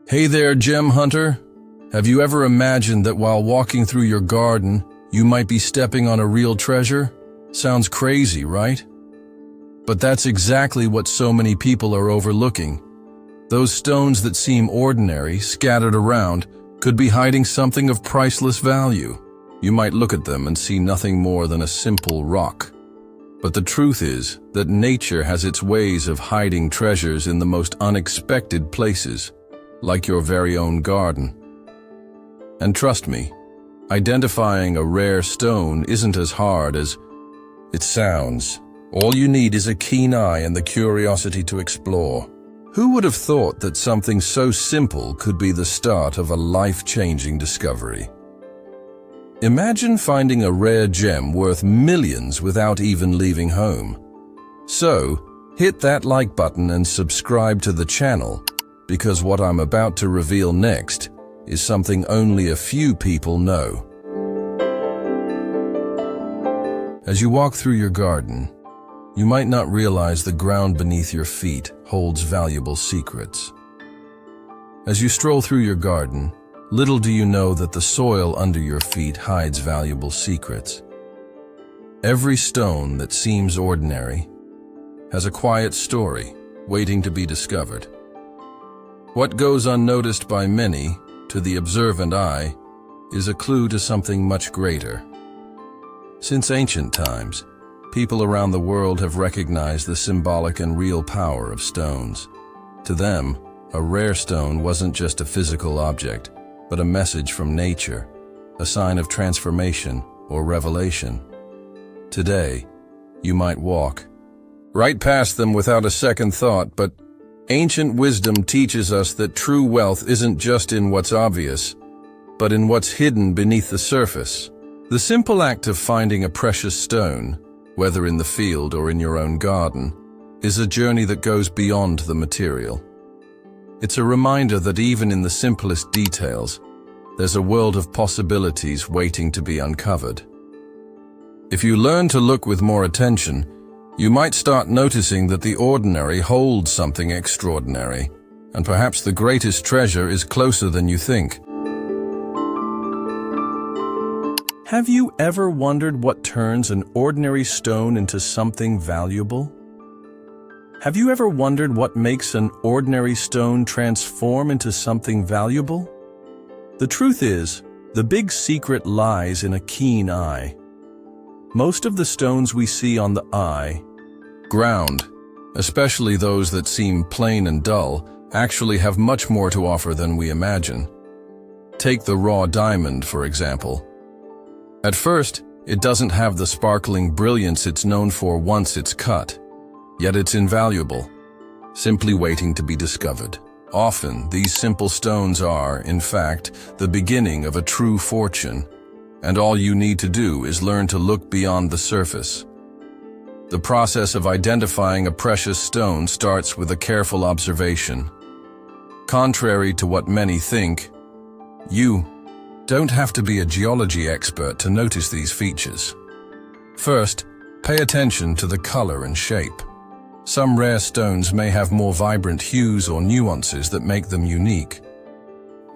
Hey there, gem hunter. Have you ever imagined that while walking through your garden, you might be stepping on a real treasure? Sounds crazy, right? But that's exactly what so many people are overlooking. Those stones that seem ordinary, scattered around, could be hiding something of priceless value. You might look at them and see nothing more than a simple rock. But the truth is that nature has its ways of hiding treasures in the most unexpected places, like your very own garden. And trust me, identifying a rare stone isn't as hard as it sounds. All you need is a keen eye and the curiosity to explore. Who would have thought that something so simple could be the start of a life-changing discovery? Imagine finding a rare gem worth millions without even leaving home. So, hit that like button and subscribe to the channel, because what I'm about to reveal next is something only a few people know. As you walk through your garden, you might not realize the ground beneath your feet holds valuable secrets. As you stroll through your garden, little do you know that the soil under your feet hides valuable secrets. Every stone that seems ordinary has a quiet story waiting to be discovered. What goes unnoticed by many, to the observant eye, is a clue to something much greater. Since ancient times, people around the world have recognized the symbolic and real power of stones. To them, a rare stone wasn't just a physical object, but a message from nature, a sign of transformation or revelation. Today, you might walk right past them without a second thought, but ancient wisdom teaches us that true wealth isn't just in what's obvious, but in what's hidden beneath the surface. The simple act of finding a precious stone, whether in the field or in your own garden, is a journey that goes beyond the material. It's a reminder that even in the simplest details, there's a world of possibilities waiting to be uncovered. If you learn to look with more attention, you might start noticing that the ordinary holds something extraordinary, and perhaps the greatest treasure is closer than you think. Have you ever wondered what turns an ordinary stone into something valuable? Have you ever wondered what makes an ordinary stone transform into something valuable? The truth is, the big secret lies in a keen eye. Most of the stones we see on the ground, especially those that seem plain and dull, actually have much more to offer than we imagine. Take the raw diamond, for example. At first, it doesn't have the sparkling brilliance it's known for once it's cut, yet it's invaluable, simply waiting to be discovered. Often, these simple stones are, in fact, the beginning of a true fortune, and all you need to do is learn to look beyond the surface. The process of identifying a precious stone starts with a careful observation. Contrary to what many think, you don't have to be a geology expert to notice these features. First, pay attention to the color and shape. Some rare stones may have more vibrant hues or nuances that make them unique.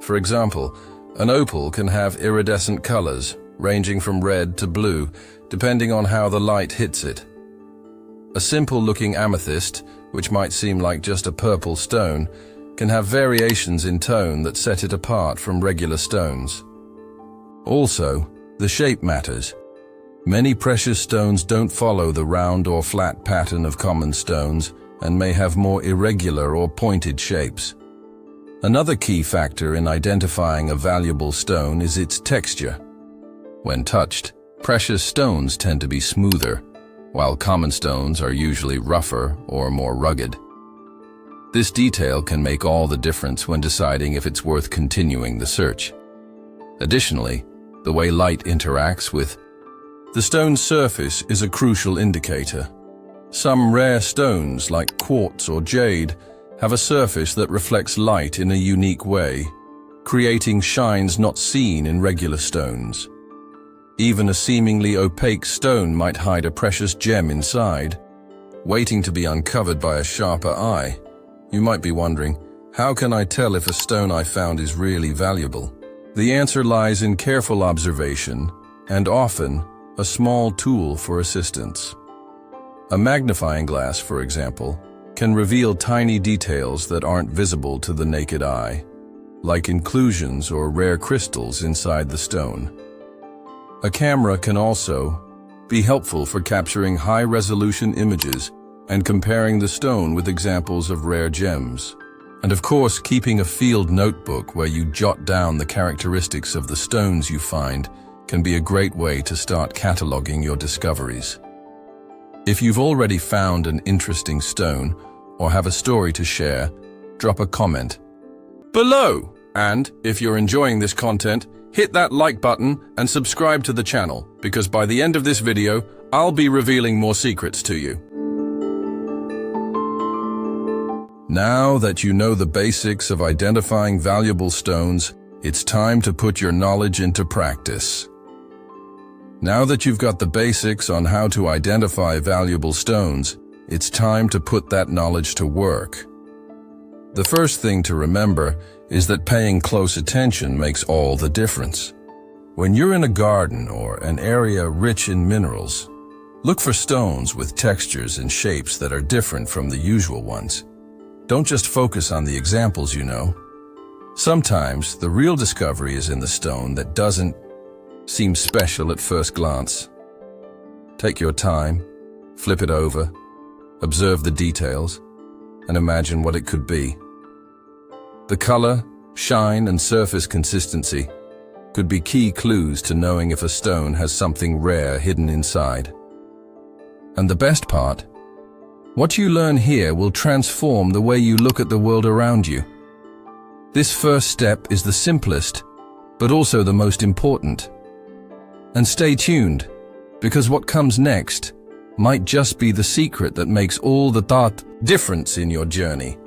For example, an opal can have iridescent colors, ranging from red to blue, depending on how the light hits it. A simple-looking amethyst, which might seem like just a purple stone, can have variations in tone that set it apart from regular stones. Also, the shape matters. Many precious stones don't follow the round or flat pattern of common stones and may have more irregular or pointed shapes. Another key factor in identifying a valuable stone is its texture. When touched, precious stones tend to be smoother, while common stones are usually rougher or more rugged. This detail can make all the difference when deciding if it's worth continuing the search. Additionally, the way light interacts with the stone's surface is a crucial indicator. Some rare stones, like quartz or jade, have a surface that reflects light in a unique way, creating shines not seen in regular stones. Even a seemingly opaque stone might hide a precious gem inside, waiting to be uncovered by a sharper eye. You might be wondering, How can I tell if a stone I found is really valuable? The answer lies in careful observation and often a small tool for assistance. A magnifying glass, for example, can reveal tiny details that aren't visible to the naked eye, like inclusions or rare crystals inside the stone. A camera can also be helpful for capturing high-resolution images and comparing the stone with examples of rare gems. And of course, keeping a field notebook where you jot down the characteristics of the stones you find can be a great way to start cataloging your discoveries. If you've already found an interesting stone or have a story to share, drop a comment below. And if you're enjoying this content, hit that like button and subscribe to the channel, because by the end of this video, I'll be revealing more secrets to you. Now that you know the basics of identifying valuable stones, it's time to put your knowledge into practice. Now that you've got the basics on how to identify valuable stones, it's time to put that knowledge to work. The first thing to remember is that paying close attention makes all the difference. When you're in a garden or an area rich in minerals, look for stones with textures and shapes that are different from the usual ones. Don't just focus on the examples you know. Sometimes the real discovery is in the stone that doesn't seem special at first glance. Take your time, flip it over, observe the details, and imagine what it could be. The color, shine, and surface consistency could be key clues to knowing if a stone has something rare hidden inside. And the best part, what you learn here will transform the way you look at the world around you. This first step is the simplest, but also the most important. And stay tuned, because what comes next might just be the secret that makes all the difference in your journey.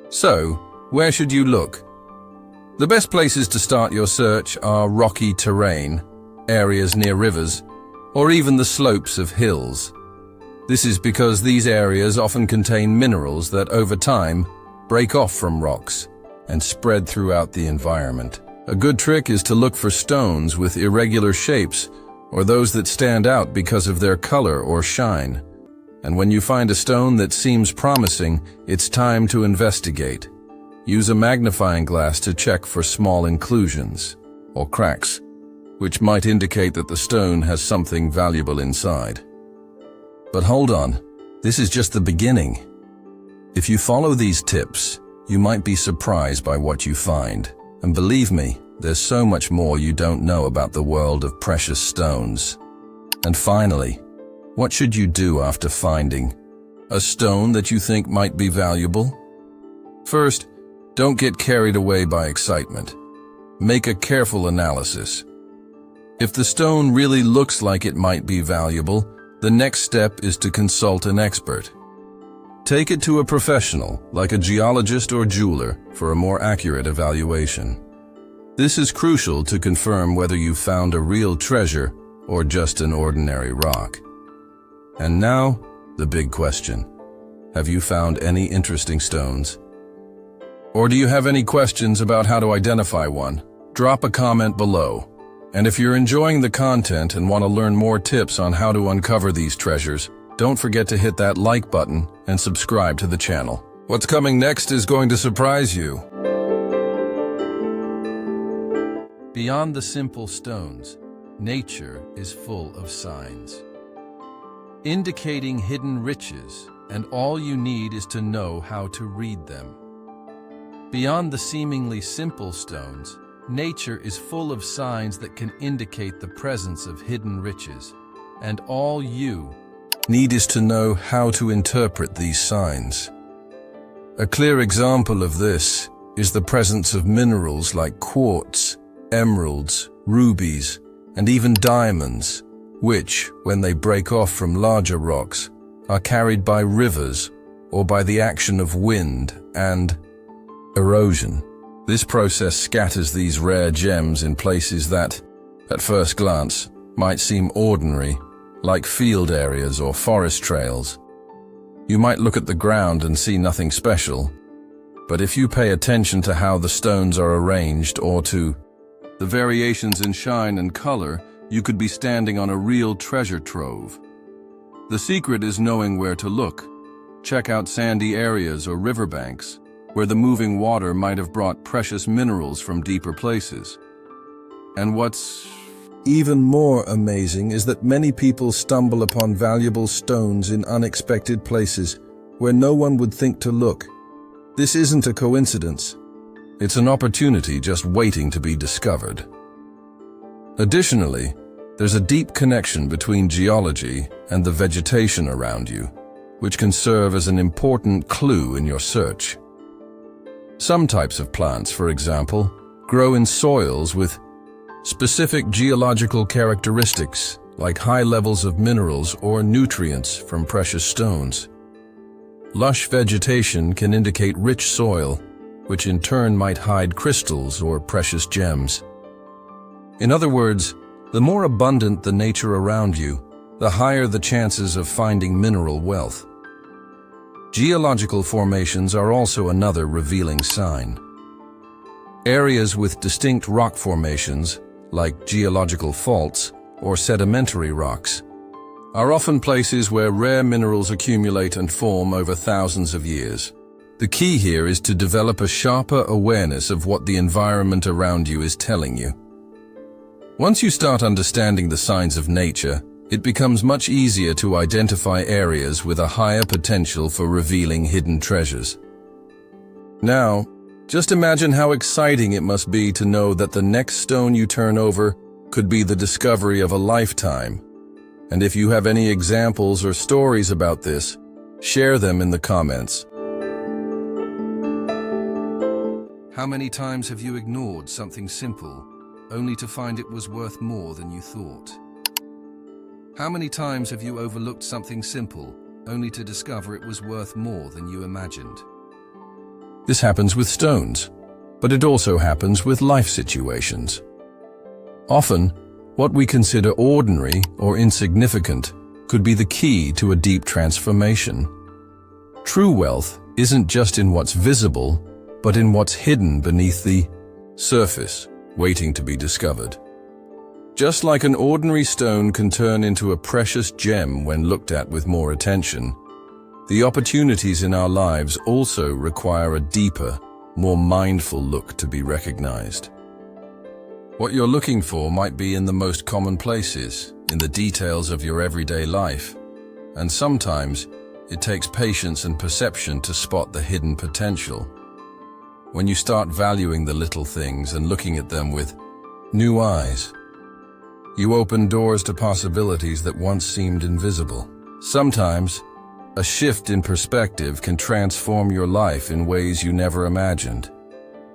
So, where should you look? The best places to start your search are rocky terrain, areas near rivers, or even the slopes of hills. This is because these areas often contain minerals that over time break off from rocks and spread throughout the environment. A good trick is to look for stones with irregular shapes or those that stand out because of their color or shine. And when you find a stone that seems promising, it's time to investigate. Use a magnifying glass to check for small inclusions or cracks, which might indicate that the stone has something valuable inside. But hold on, this is just the beginning. If you follow these tips, you might be surprised by what you find. And believe me, there's so much more you don't know about the world of precious stones. And finally, what should you do after finding a stone that you think might be valuable? First, don't get carried away by excitement. Make a careful analysis. If the stone really looks like it might be valuable, the next step is to consult an expert. Take it to a professional, like a geologist or jeweler, for a more accurate evaluation. This is crucial to confirm whether you've found a real treasure or just an ordinary rock. And now, the big question. Have you found any interesting stones? Or do you have any questions about how to identify one? Drop a comment below. And if you're enjoying the content and want to learn more tips on how to uncover these treasures, don't forget to hit that like button and subscribe to the channel. What's coming next is going to surprise you. Beyond the simple stones, nature is full of signs, indicating hidden riches, and all you need is to know how to read them. Beyond the seemingly simple stones, nature is full of signs that can indicate the presence of hidden riches, and all you need is to know how to interpret these signs. A clear example of this is the presence of minerals like quartz, emeralds, rubies, and even diamonds, which, when they break off from larger rocks, are carried by rivers or by the action of wind and erosion. This process scatters these rare gems in places that, at first glance, might seem ordinary, like field areas or forest trails. You might look at the ground and see nothing special, But if you pay attention to how the stones are arranged or to the variations in shine and color, you could be standing on a real treasure trove. The secret is knowing where to look. Check out sandy areas or riverbanks, where the moving water might have brought precious minerals from deeper places. And what's even more amazing is that many people stumble upon valuable stones in unexpected places where no one would think to look. This isn't a coincidence. It's an opportunity just waiting to be discovered. Additionally, there's a deep connection between geology and the vegetation around you, which can serve as an important clue in your search. Some types of plants, for example, grow in soils with specific geological characteristics, like high levels of minerals or nutrients from precious stones. Lush vegetation can indicate rich soil, which in turn might hide crystals or precious gems. In other words, the more abundant the nature around you, the higher the chances of finding mineral wealth. Geological formations are also another revealing sign. Areas with distinct rock formations, like geological faults or sedimentary rocks, are often places where rare minerals accumulate and form over thousands of years. The key here is to develop a sharper awareness of what the environment around you is telling you. Once you start understanding the signs of nature, it becomes much easier to identify areas with a higher potential for revealing hidden treasures. Now, just imagine how exciting it must be to know that the next stone you turn over could be the discovery of a lifetime. And if you have any examples or stories about this, share them in the comments. How many times have you ignored something simple, only to find it was worth more than you thought? How many times have you overlooked something simple, only to discover it was worth more than you imagined? This happens with stones, but it also happens with life situations. Often, what we consider ordinary or insignificant could be the key to a deep transformation. True wealth isn't just in what's visible, but in what's hidden beneath the surface, waiting to be discovered. Just like an ordinary stone can turn into a precious gem when looked at with more attention, the opportunities in our lives also require a deeper, more mindful look to be recognized. What you're looking for might be in the most common places, in the details of your everyday life, and sometimes it takes patience and perception to spot the hidden potential. When you start valuing the little things and looking at them with new eyes, you open doors to possibilities that once seemed invisible. Sometimes, a shift in perspective can transform your life in ways you never imagined.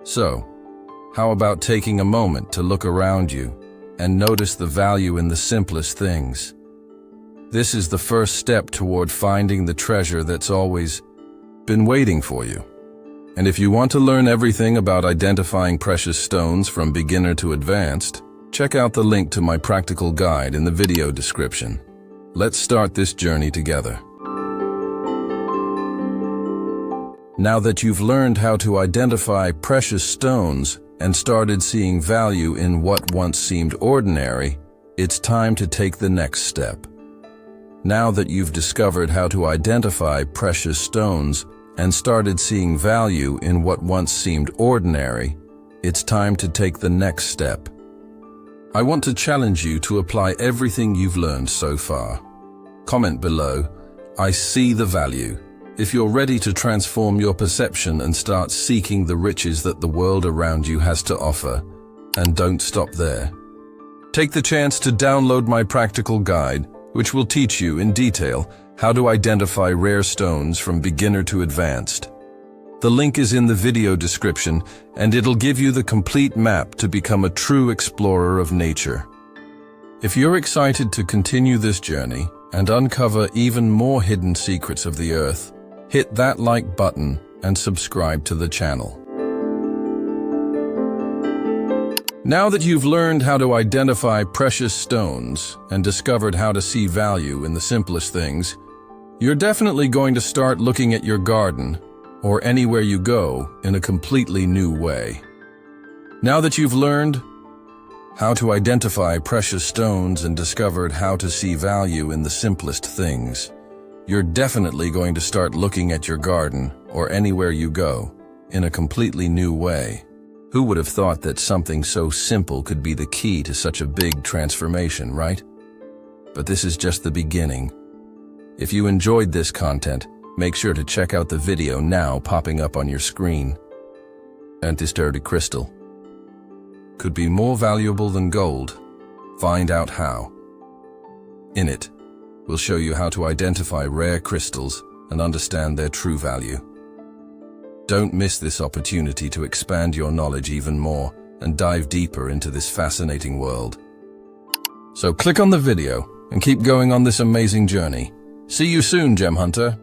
So, how about taking a moment to look around you and notice the value in the simplest things? This is the first step toward finding the treasure that's always been waiting for you. And if you want to learn everything about identifying precious stones from beginner to advanced, check out the link to my practical guide in the video description. Let's start this journey together. Now that you've learned how to identify precious stones and started seeing value in what once seemed ordinary, it's time to take the next step. Now that you've discovered how to identify precious stones and started seeing value in what once seemed ordinary, it's time to take the next step. I want to challenge you to apply everything you've learned so far. Comment below, "I see the value," if you're ready to transform your perception and start seeking the riches that the world around you has to offer. And don't stop there. Take the chance to download my practical guide, which will teach you in detail how to identify rare stones from beginner to advanced. The link is in the video description, and it'll give you the complete map to become a true explorer of nature. If you're excited to continue this journey and uncover even more hidden secrets of the earth, hit that like button and subscribe to the channel. Now that you've learned how to identify precious stones and discovered how to see value in the simplest things, you're definitely going to start looking at your garden or anywhere you go in a completely new way. Now that you've learned how to identify precious stones and discovered how to see value in the simplest things, you're definitely going to start looking at your garden or anywhere you go in a completely new way. Who would have thought that something so simple could be the key to such a big transformation, right? But this is just the beginning. If you enjoyed this content, make sure to check out the video now popping up on your screen. Anti-sturdy crystal could be more valuable than gold. Find out how. In it, we'll show you how to identify rare crystals and understand their true value. Don't miss this opportunity to expand your knowledge even more and dive deeper into this fascinating world. So click on the video and keep going on this amazing journey. See you soon, Gem Hunter.